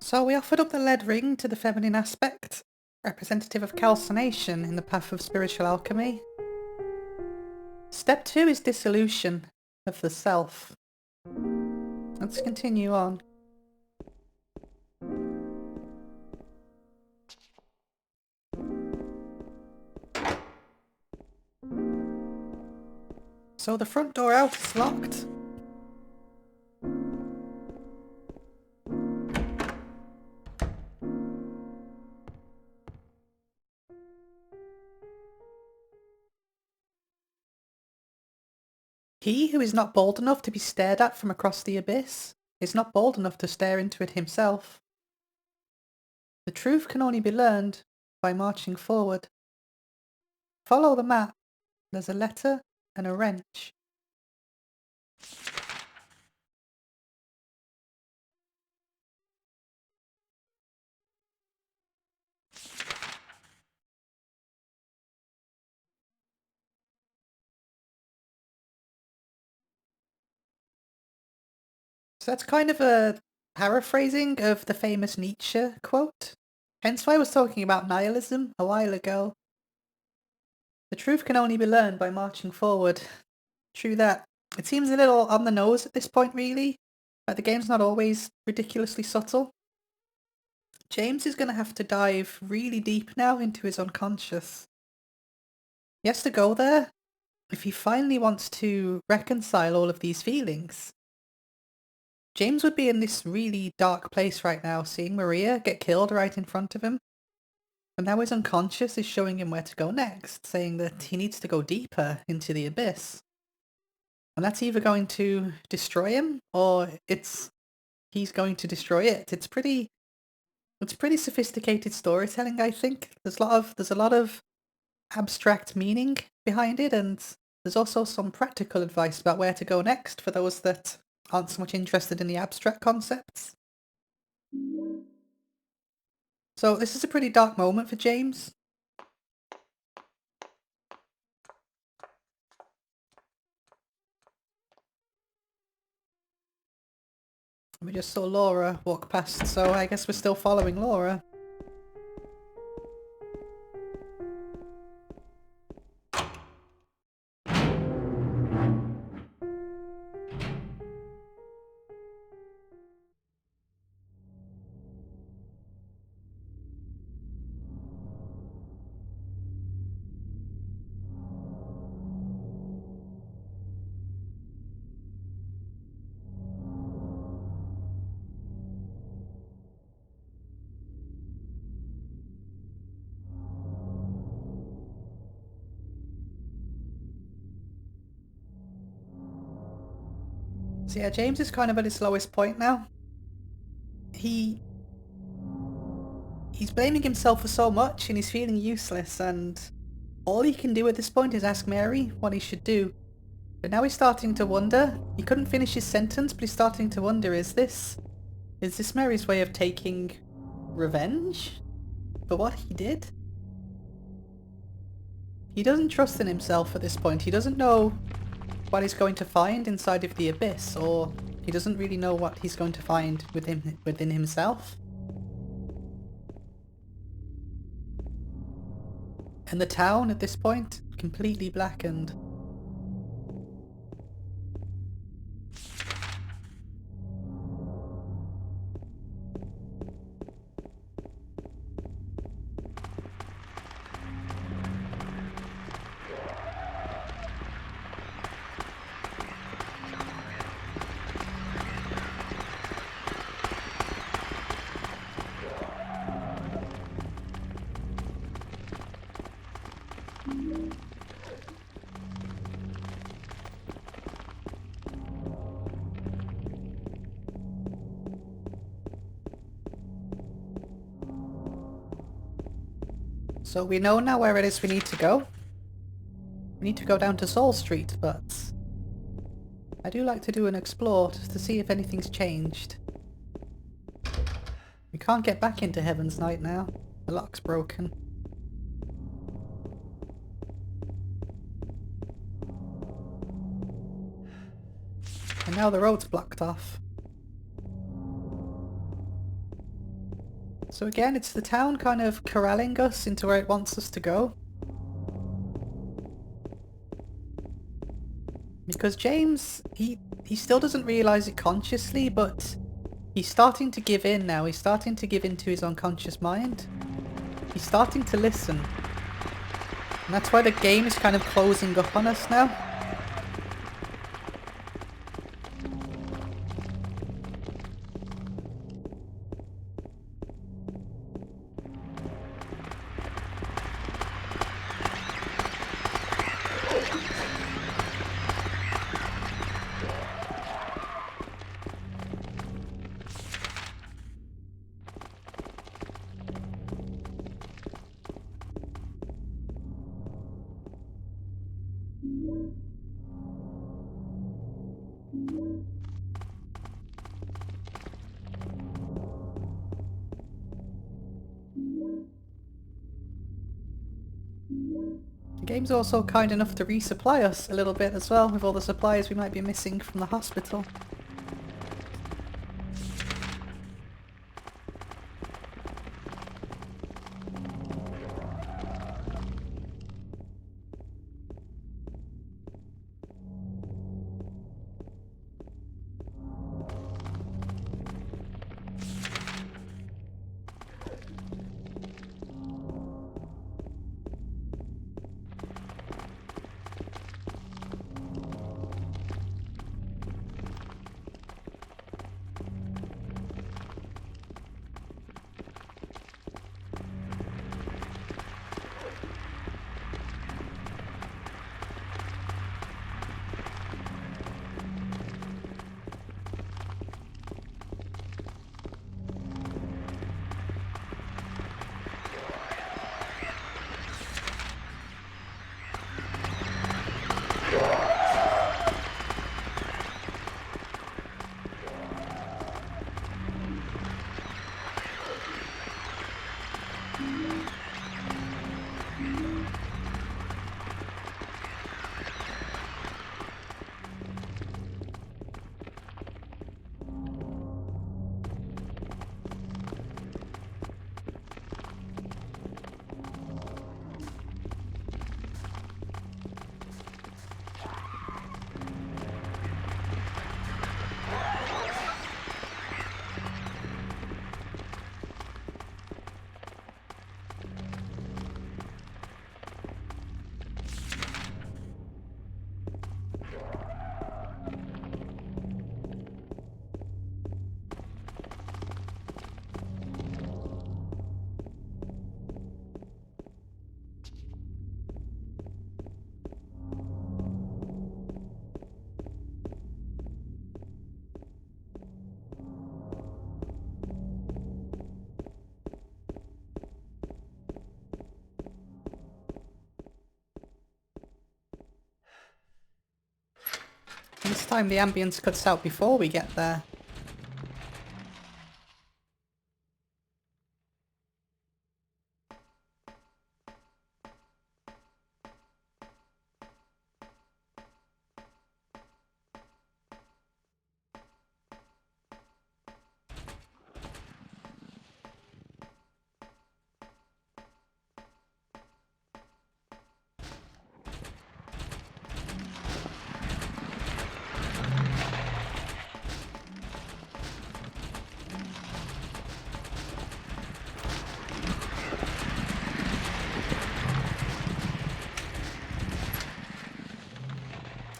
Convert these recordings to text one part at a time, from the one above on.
So we offered up the lead ring to the feminine aspect, representative of calcination in the path of spiritual alchemy. Step 2 is dissolution of the self. Let's continue on. So the front door out is locked. He who is not bold enough to be stared at from across the abyss is not bold enough to stare into it himself. The truth can only be learned by marching forward. Follow the map. There's a letter and a wrench. So that's kind of a paraphrasing of the famous Nietzsche quote. Hence why I was talking about nihilism a while ago. The truth can only be learned by marching forward. True that. It seems a little on the nose at this point, really. Like the game's not always ridiculously subtle. James is going to have to dive really deep now into his unconscious. He has to go there if he finally wants to reconcile all of these feelings. James would be in this really dark place right now, seeing Maria get killed right in front of him. And now his unconscious is showing him where to go next, saying that he needs to go deeper into the abyss. And that's either going to destroy him, or he's going to destroy it. It's pretty sophisticated storytelling, I think. There's a lot of abstract meaning behind it, and there's also some practical advice about where to go next for those that aren't so much interested in the abstract concepts. So this is a pretty dark moment for James. We just saw Laura walk past, so I guess we're still following Laura. So yeah, James is kind of at his lowest point now. He's blaming himself for so much and he's feeling useless, and all he can do at this point is ask Mary what he should do. But now he's starting to wonder. He couldn't finish his sentence, but he's starting to wonder, is this Mary's way of taking revenge for what he did? He doesn't trust in himself at this point. He doesn't know what he's going to find inside of the abyss, or he doesn't really know what he's going to find within himself. And the town at this point, completely blackened. So we know now where it is we need to go. We need to go down to Saul Street, but I do like to do an explore to see if anything's changed. We can't get back into Heaven's Night now. The lock's broken. And now the road's blocked off. So again, it's the town kind of corralling us into where it wants us to go. Because James, he still doesn't realise it consciously, but he's starting to give in now. He's starting to give in to his unconscious mind. He's starting to listen. And that's why the game is kind of closing up on us now. The game's also kind enough to resupply us a little bit as well, with all the supplies we might be missing from the hospital. This time the ambience cuts out before we get there.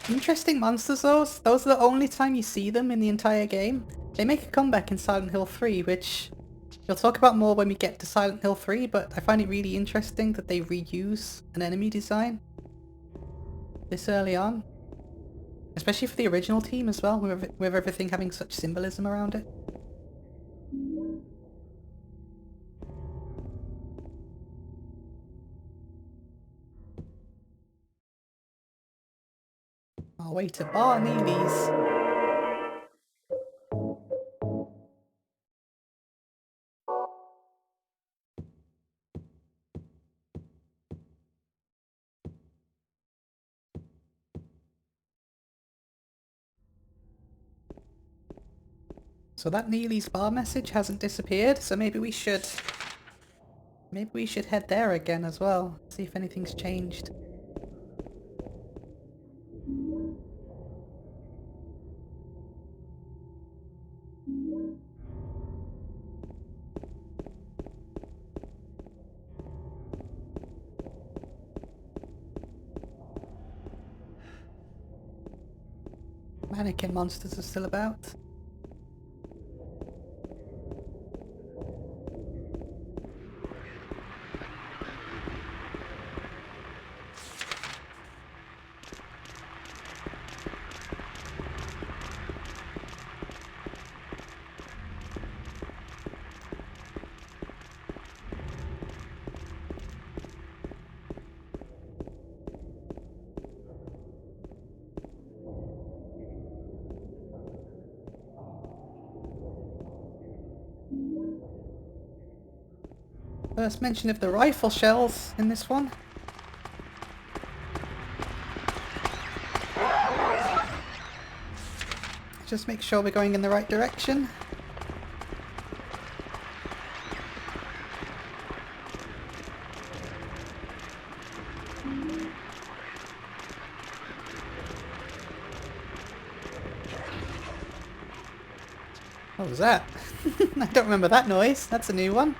Interesting monsters those. Those are the only time you see them in the entire game. They make a comeback in Silent Hill 3, which we'll talk about more when we get to Silent Hill 3, but I find it really interesting that they reuse an enemy design this early on. Especially for the original team as well, with everything having such symbolism around it. Our way to Barney's. So that Neely's bar message hasn't disappeared, so maybe we should head there again as well, see if anything's changed. Mannequin monsters are still about. First mention of the rifle shells in this one. Just make sure we're going in the right direction. What was that? I don't remember that noise. That's a new one.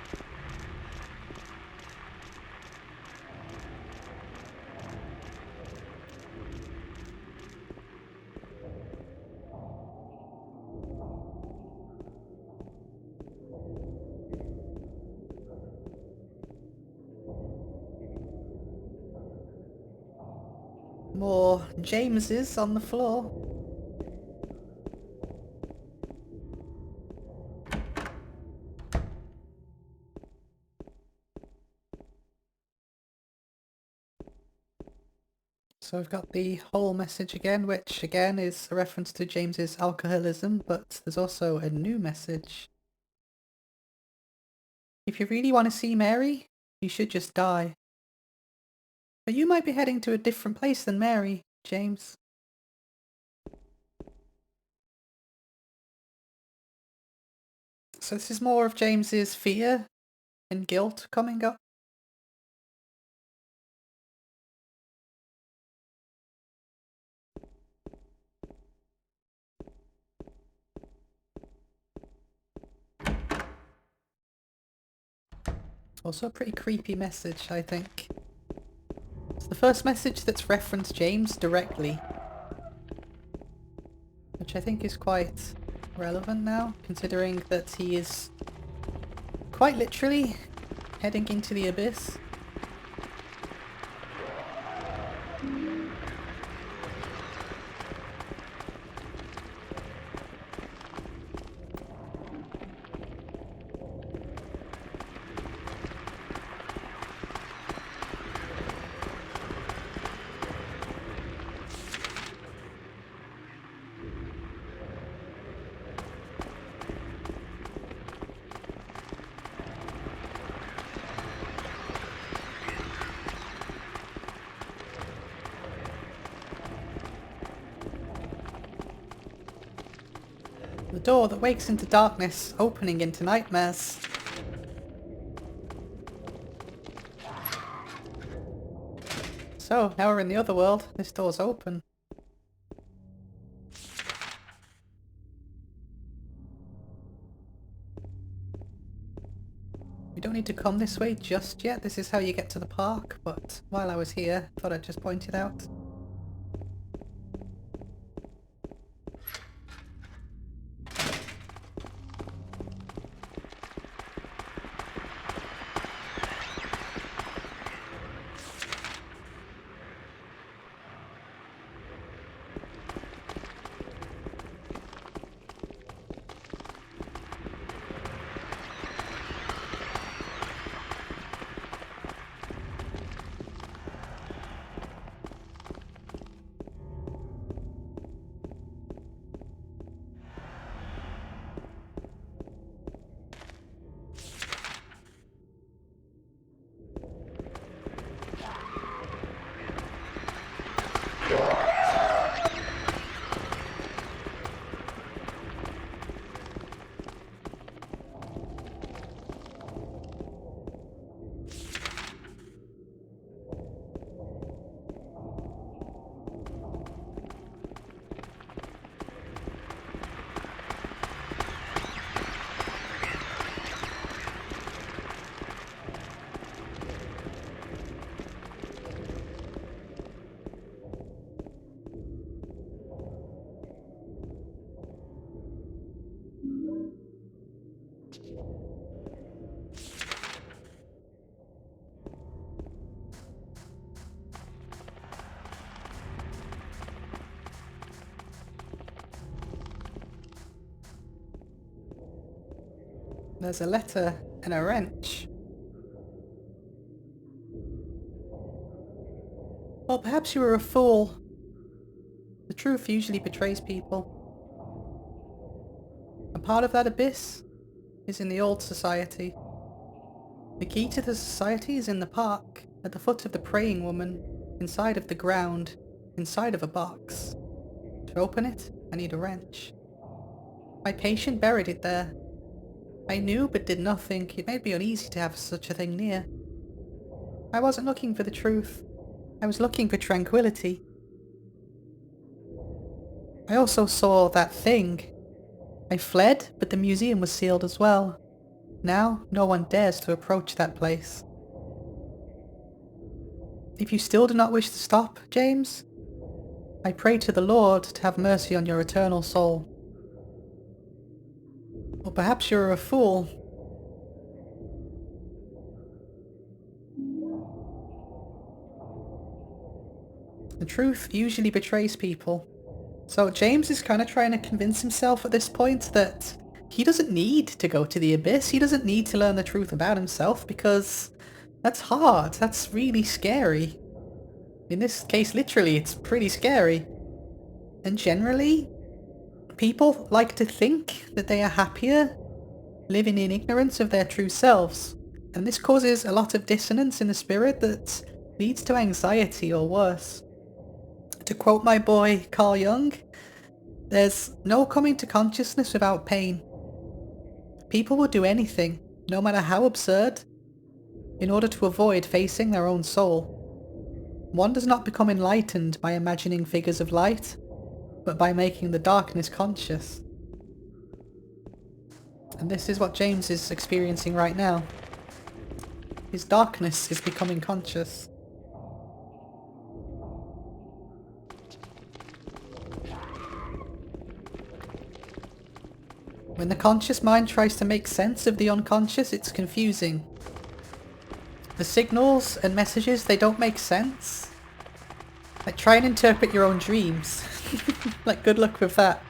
More Jameses on the floor. So we've got the whole message again, which again is a reference to James's alcoholism, but there's also a new message. If you really want to see Mary, you should just die. But you might be heading to a different place than Mary, James. So this is more of James's fear and guilt coming up. Also a pretty creepy message, I think. It's the first message that's referenced James directly, which I think is quite relevant now, considering that he is quite literally heading into the abyss. The door that wakes into darkness, opening into nightmares. So, now we're in the other world. This door's open. We don't need to come this way just yet. This is how you get to the park, but while I was here, I thought I'd just point it out. There's a letter and a wrench. Well, perhaps you were a fool. The truth usually betrays people. A part of that abyss is in the old society. The key to the society is in the park, at the foot of the praying woman, inside of the ground, inside of a box. To open it, I need a wrench. My patient buried it there. I knew but did nothing. It made me uneasy to have such a thing near. I wasn't looking for the truth. I was looking for tranquility. I also saw that thing. I fled, but the museum was sealed as well. Now, no one dares to approach that place. If you still do not wish to stop, James, I pray to the Lord to have mercy on your eternal soul. Or perhaps you're a fool. The truth usually betrays people. So James is kind of trying to convince himself at this point that he doesn't need to go to the abyss. He doesn't need to learn the truth about himself because that's hard. That's really scary. In this case, literally, it's pretty scary. And generally, people like to think that they are happier living in ignorance of their true selves. And this causes a lot of dissonance in the spirit that leads to anxiety or worse. To quote my boy Carl Jung, there's no coming to consciousness without pain. People will do anything, no matter how absurd, in order to avoid facing their own soul. One does not become enlightened by imagining figures of light, but by making the darkness conscious. And this is what James is experiencing right now. His darkness is becoming conscious. When the conscious mind tries to make sense of the unconscious, it's confusing. The signals and messages, they don't make sense. Like, try and interpret your own dreams. Like, good luck with that.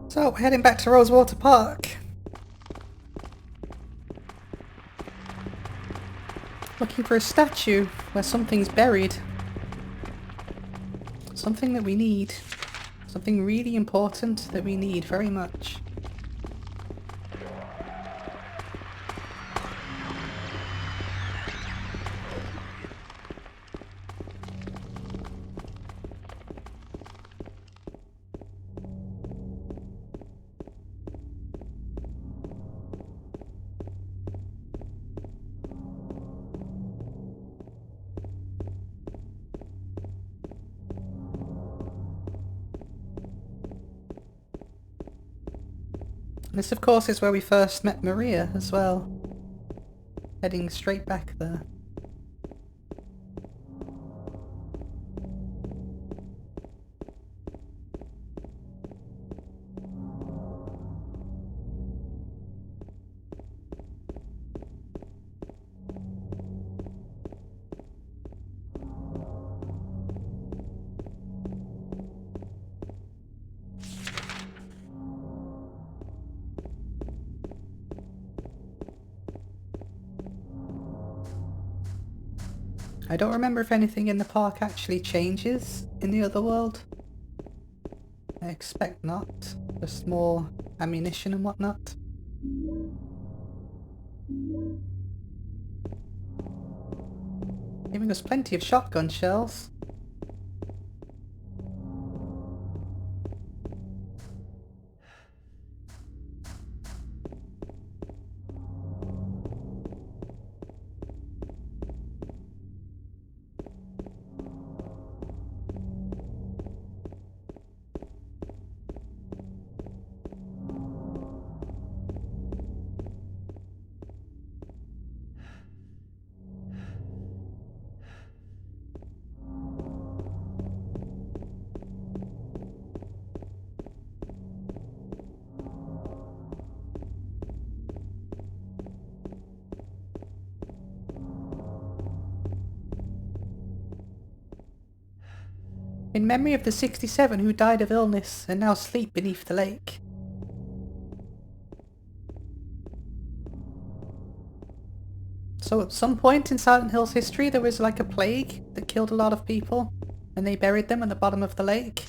So, we're heading back to Rosewater Park. Looking for a statue where something's buried. Something that we need. Something really important that we need very much. This, of course, is where we first met Maria as well. Heading straight back there. I don't remember if anything in the park actually changes in the other world. I expect not. Just more ammunition and whatnot. Giving us plenty of shotgun shells. In memory of the 67 who died of illness and now sleep beneath the lake. So at some point in Silent Hill's history there was like a plague that killed a lot of people and they buried them at the bottom of the lake.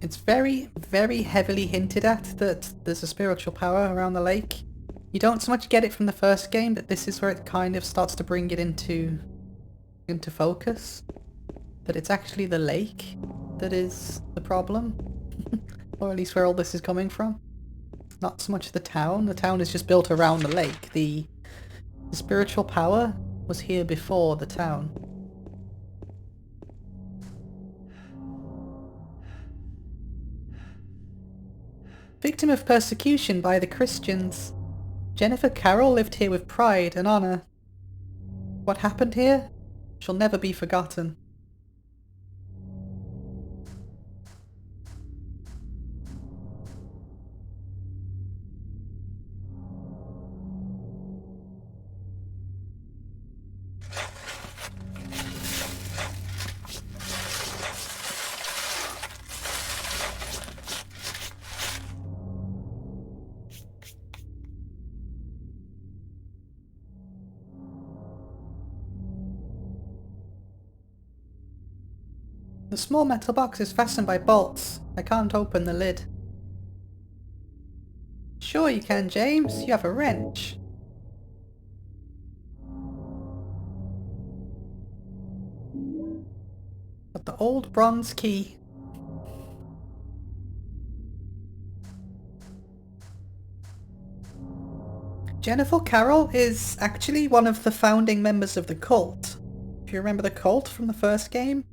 It's very, very heavily hinted at that there's a spiritual power around the lake. You don't so much get it from the first game, but this is where it kind of starts to bring it into focus. That it's actually the lake that is the problem. Or at least where all this is coming from. Not so much the town. The town is just built around the lake. The spiritual power was here before the town. Victim of persecution by the Christians, Jennifer Carroll lived here with pride and honour. What happened here shall never be forgotten. The small metal box is fastened by bolts. I can't open the lid. Sure you can, James. You have a wrench. But the old bronze key. Jennifer Carroll is actually one of the founding members of the cult. If you remember the cult from the first game,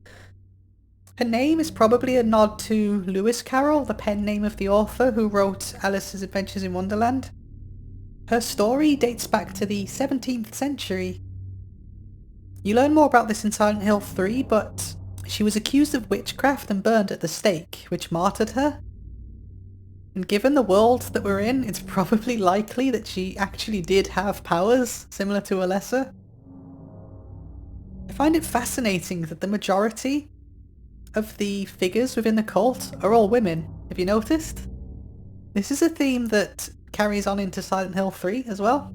her name is probably a nod to Lewis Carroll, the pen name of the author who wrote Alice's Adventures in Wonderland. Her story dates back to the 17th century. You learn more about this in Silent Hill 3, but she was accused of witchcraft and burned at the stake, which martyred her. And given the world that we're in, it's probably likely that she actually did have powers similar to Alessa. I find it fascinating that the majority of the figures within the cult are all women. Have you noticed? This is a theme that carries on into Silent Hill 3 as well.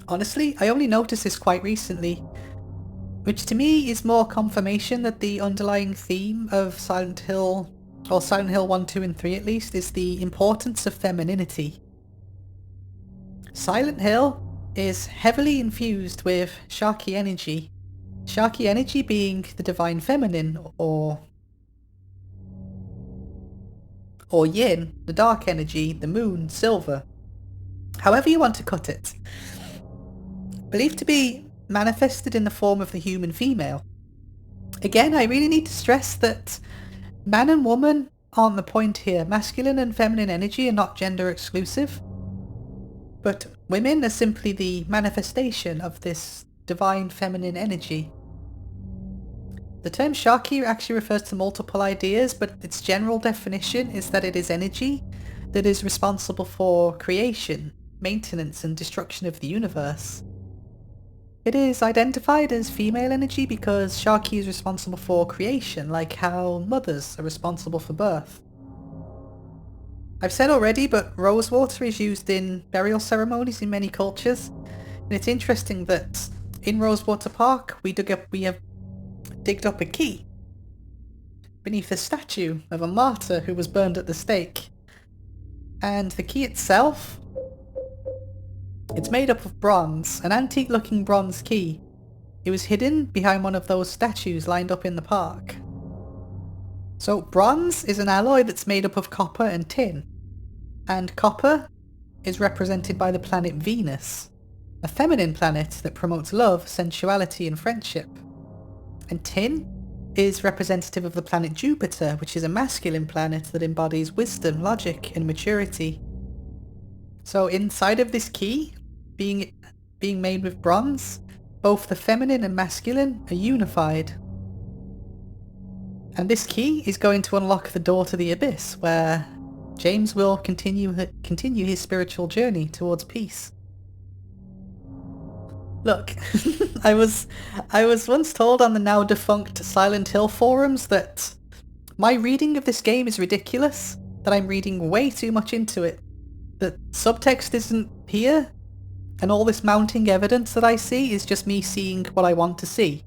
Honestly, I only noticed this quite recently, which to me is more confirmation that the underlying theme of Silent Hill, or Silent Hill 1, 2 and 3 at least, is the importance of femininity. Silent Hill is heavily infused with Sharky energy. Sharky energy being the divine feminine, or yin, the dark energy, the moon, silver. However you want to cut it. Believed to be manifested in the form of the human female. Again, I really need to stress that man and woman aren't the point here. Masculine and feminine energy are not gender exclusive. But women are simply the manifestation of this divine feminine energy. The term Sharky actually refers to multiple ideas, but its general definition is that it is energy that is responsible for creation, maintenance and destruction of the universe. It is identified as female energy because Sharky is responsible for creation, like how mothers are responsible for birth. I've said already, but rosewater is used in burial ceremonies in many cultures. And it's interesting that in Rosewater Park we have digged up a key beneath a statue of a martyr who was burned at the stake. And the key itself, it's made up of bronze, an antique looking bronze key. It was hidden behind one of those statues lined up in the park. So bronze is an alloy that's made up of copper and tin. And copper is represented by the planet Venus, a feminine planet that promotes love, sensuality and friendship. And tin is representative of the planet Jupiter, which is a masculine planet that embodies wisdom, logic and maturity. So inside of this key, being made with bronze, both the feminine and masculine are unified. And this key is going to unlock the door to the abyss, where James will continue his spiritual journey towards peace. Look, I was once told on the now defunct Silent Hill forums that my reading of this game is ridiculous, that I'm reading way too much into it, that subtext isn't here, and all this mounting evidence that I see is just me seeing what I want to see.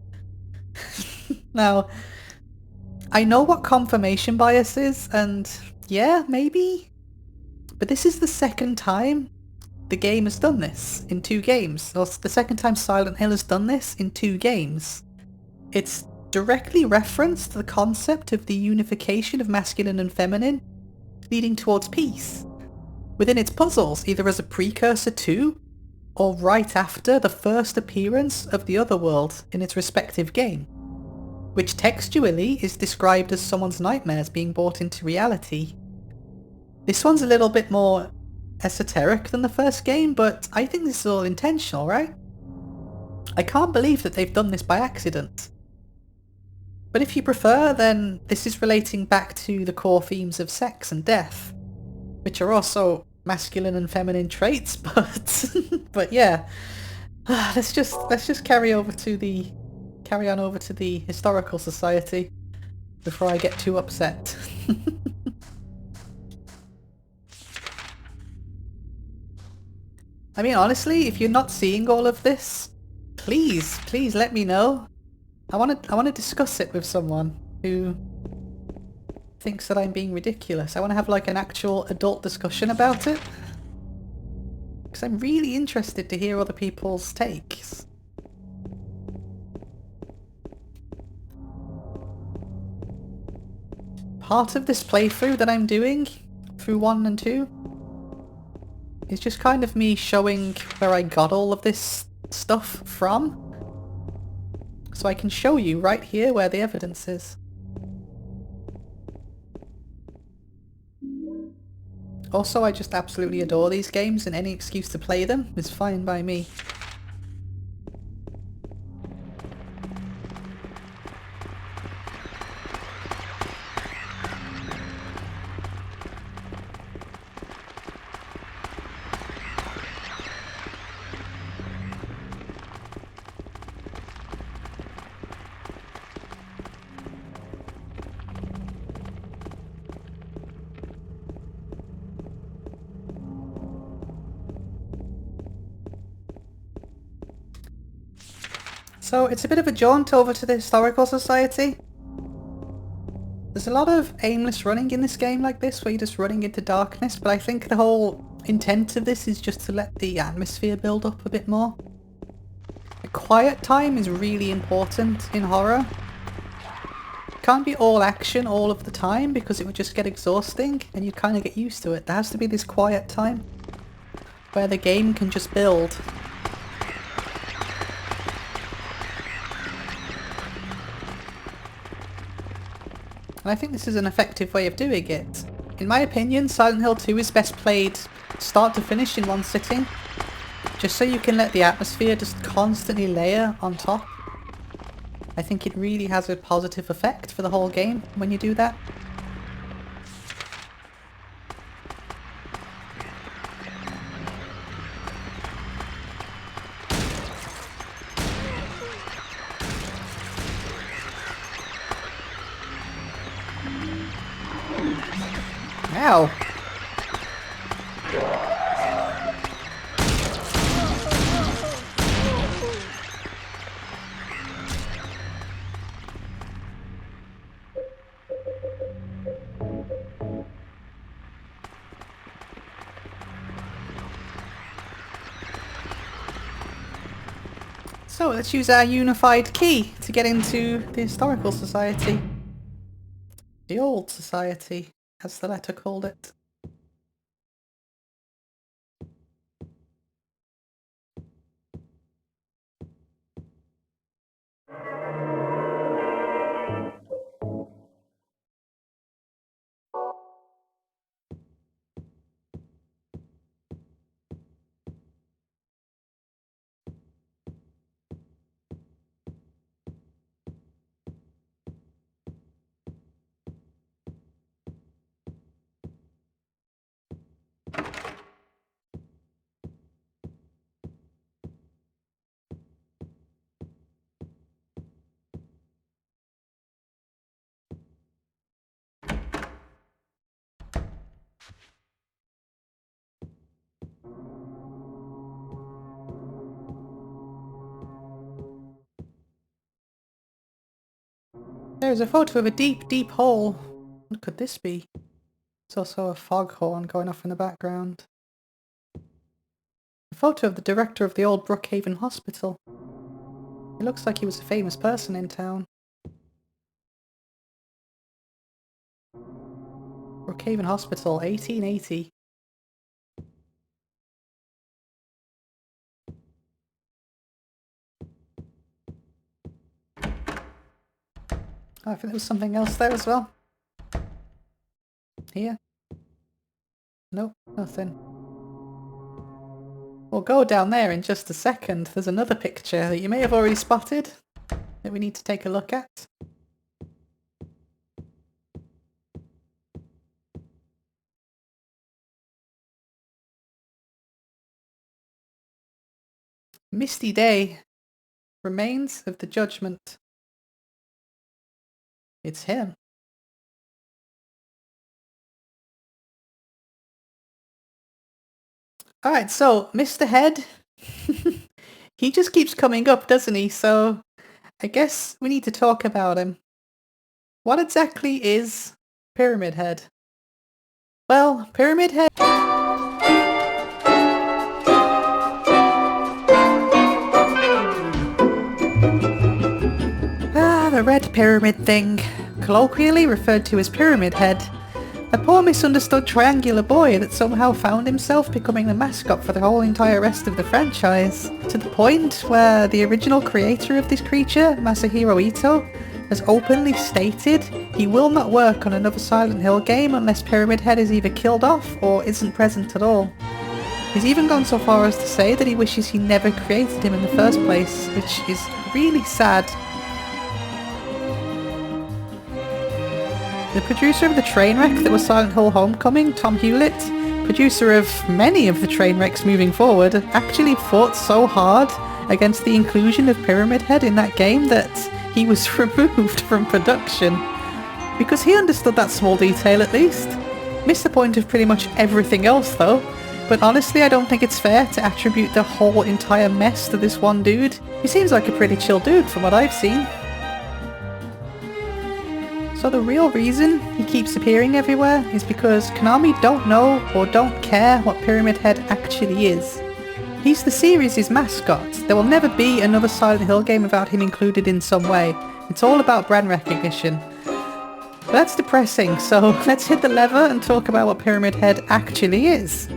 Now, I know what confirmation bias is, and yeah, maybe, but this is the second time the game has done this in 2 games, or the second time Silent Hill has done this in 2 games. It's directly referenced the concept of the unification of masculine and feminine, leading towards peace, within its puzzles, either as a precursor to, or right after the first appearance of the Otherworld in its respective game, which textually is described as someone's nightmares being brought into reality. This one's a little bit more esoteric than the first game, but I think this is all intentional, right? I can't believe that they've done this by accident. But if you prefer, then this is relating back to the core themes of sex and death, which are also masculine and feminine traits, but yeah. Let's just carry on over to the Historical Society before I get too upset. I mean, honestly, if you're not seeing all of this, please let me know. I want to discuss it with someone who thinks that I'm being ridiculous. I want to have like an actual adult discussion about it, because I'm really interested to hear other people's takes. Part of this playthrough that I'm doing, through 1 and 2, is just kind of me showing where I got all of this stuff from. So I can show you right here where the evidence is. Also, I just absolutely adore these games, and any excuse to play them is fine by me. So it's a bit of a jaunt over to the Historical Society. There's a lot of aimless running in this game like this, where you're just running into darkness, but I think the whole intent of this is just to let the atmosphere build up a bit more. A quiet time is really important in horror. It can't be all action all of the time, because it would just get exhausting and you kind of get used to it. There has to be this quiet time where the game can just build. And I think this is an effective way of doing it. In my opinion, Silent Hill 2 is best played start to finish in one sitting, just so you can let the atmosphere just constantly layer on top. I think it really has a positive effect for the whole game when you do that. Ow! So let's use our unified key to get into the historical society. The old society, as the letter called it. There's a photo of a deep, deep hole. What could this be? There's also a foghorn going off in the background. A photo of the director of the old Brookhaven Hospital. It looks like he was a famous person in town. Brookhaven Hospital, 1880. Oh, I think there was something else there as well. Here? Nope, nothing. We'll go down there in just a second. There's another picture that you may have already spotted that we need to take a look at. Misty Day. Remains of the Judgment. It's him. Alright, so Mr. Head, he just keeps coming up, doesn't he? So I guess we need to talk about him. What exactly is Pyramid Head? Well, Pyramid Head... the red pyramid thing, colloquially referred to as Pyramid Head. A poor misunderstood triangular boy that somehow found himself becoming the mascot for the whole entire rest of the franchise, to the point where the original creator of this creature, Masahiro Ito, has openly stated he will not work on another Silent Hill game unless Pyramid Head is either killed off or isn't present at all. He's even gone so far as to say that he wishes he never created him in the first place, which is really sad. The producer of the train wreck that was Silent Hill Homecoming, Tom Hewlett, producer of many of the train wrecks moving forward, actually fought so hard against the inclusion of Pyramid Head in that game that he was removed from production. Because he understood that small detail at least. Missed the point of pretty much everything else though. But honestly, I don't think it's fair to attribute the whole entire mess to this one dude. He seems like a pretty chill dude from what I've seen. So the real reason he keeps appearing everywhere is because Konami don't know or don't care what Pyramid Head actually is. He's the series' mascot. There will never be another Silent Hill game without him included in some way. It's all about brand recognition. But that's depressing, so let's hit the lever and talk about what Pyramid Head actually is.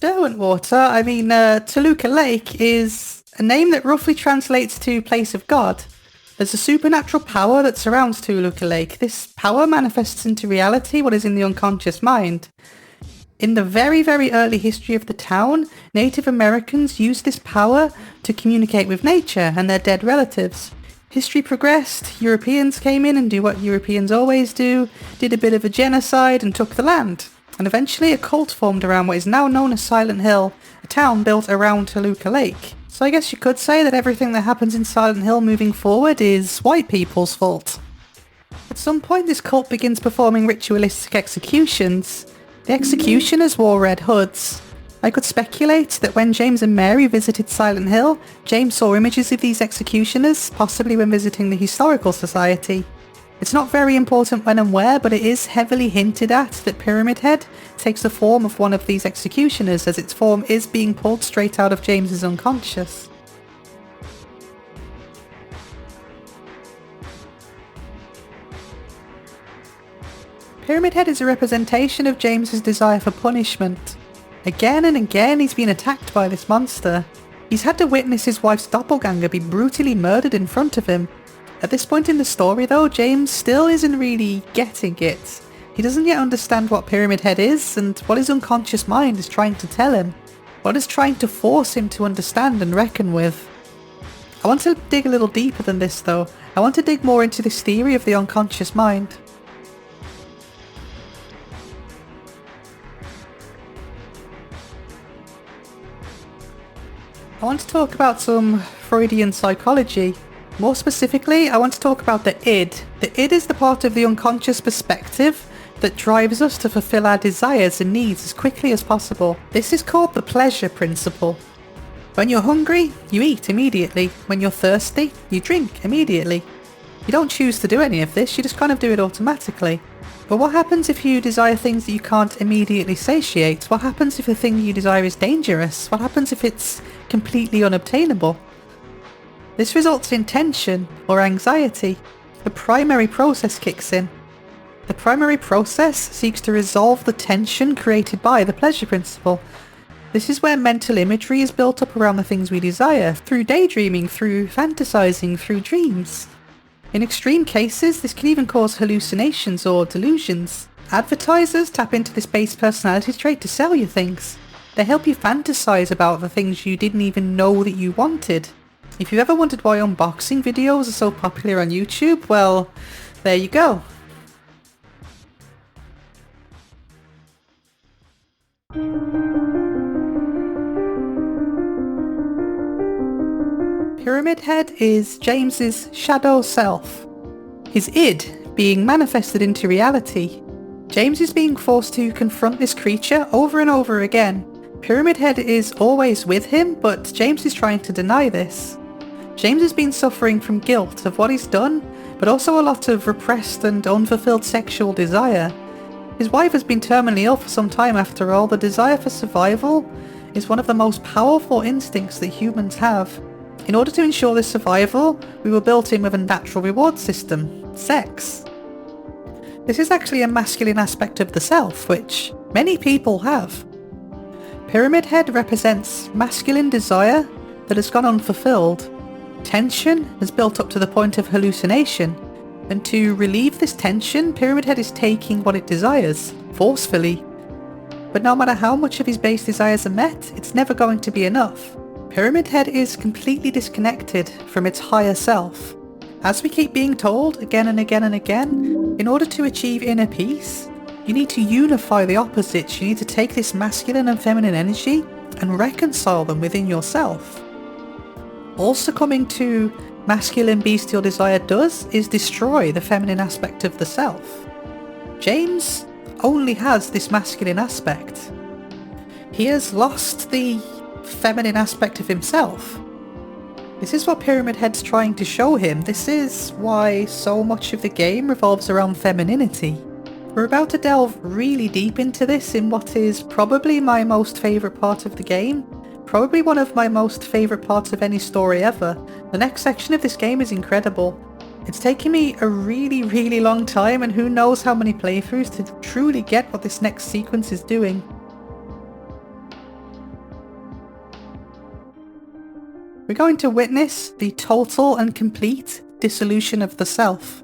Derwentwater, Toluca Lake, is a name that roughly translates to place of God. There's a supernatural power that surrounds Toluca Lake. This power manifests into reality what is in the unconscious mind. In the very, very early history of the town, Native Americans used this power to communicate with nature and their dead relatives. History progressed, Europeans came in and do what Europeans always do, did a bit of a genocide and took the land. And eventually a cult formed around what is now known as Silent Hill, a town built around Toluca Lake. So I guess you could say that everything that happens in Silent Hill moving forward is white people's fault. At some point this cult begins performing ritualistic executions. The executioners wore red hoods. I could speculate that when James and Mary visited Silent Hill, James saw images of these executioners, possibly when visiting the Historical Society. It's not very important when and where, but it is heavily hinted at that Pyramid Head takes the form of one of these executioners, as its form is being pulled straight out of James's unconscious. Pyramid Head is a representation of James's desire for punishment. Again and again he's been attacked by this monster. He's had to witness his wife's doppelganger be brutally murdered in front of him. At this point in the story though, James still isn't really getting it. He doesn't yet understand what Pyramid Head is and what his unconscious mind is trying to tell him. What it's trying to force him to understand and reckon with. I want to dig a little deeper than this though. I want to dig more into this theory of the unconscious mind. I want to talk about some Freudian psychology. More specifically, I want to talk about the id. The id is the part of the unconscious perspective that drives us to fulfill our desires and needs as quickly as possible. This is called the pleasure principle. When you're hungry, you eat immediately. When you're thirsty, you drink immediately. You don't choose to do any of this, you just kind of do it automatically. But what happens if you desire things that you can't immediately satiate? What happens if the thing you desire is dangerous? What happens if it's completely unobtainable? This results in tension or anxiety. The primary process kicks in. The primary process seeks to resolve the tension created by the pleasure principle. This is where mental imagery is built up around the things we desire, through daydreaming, through fantasizing, through dreams. In extreme cases, this can even cause hallucinations or delusions. Advertisers tap into this base personality trait to sell you things. They help you fantasize about the things you didn't even know that you wanted. If you've ever wondered why unboxing videos are so popular on YouTube, well, there you go. Pyramid Head is James's shadow self. His id being manifested into reality. James is being forced to confront this creature over and over again. Pyramid Head is always with him, but James is trying to deny this. James has been suffering from guilt of what he's done, but also a lot of repressed and unfulfilled sexual desire. His wife has been terminally ill for some time after all. The desire for survival is one of the most powerful instincts that humans have. In order to ensure this survival, we were built in with a natural reward system, sex. This is actually a masculine aspect of the self, which many people have. Pyramid Head represents masculine desire that has gone unfulfilled. Tension has built up to the point of hallucination, and to relieve this tension, Pyramid Head is taking what it desires, forcefully. But no matter how much of his base desires are met, it's never going to be enough. Pyramid Head is completely disconnected from its higher self. As we keep being told again and again and again, in order to achieve inner peace, you need to unify the opposites. You need to take this masculine and feminine energy and reconcile them within yourself. All succumbing to masculine bestial desire does is destroy the feminine aspect of the self. James only has this masculine aspect. He has lost the feminine aspect of himself. This is what Pyramid Head's trying to show him. This is why so much of the game revolves around femininity. We're about to delve really deep into this in what is probably my most favourite part of the game. Probably one of my most favourite parts of any story ever. The next section of this game is incredible. It's taken me a really long time, and who knows how many playthroughs to truly get what this next sequence is doing. We're going to witness the total and complete dissolution of the self.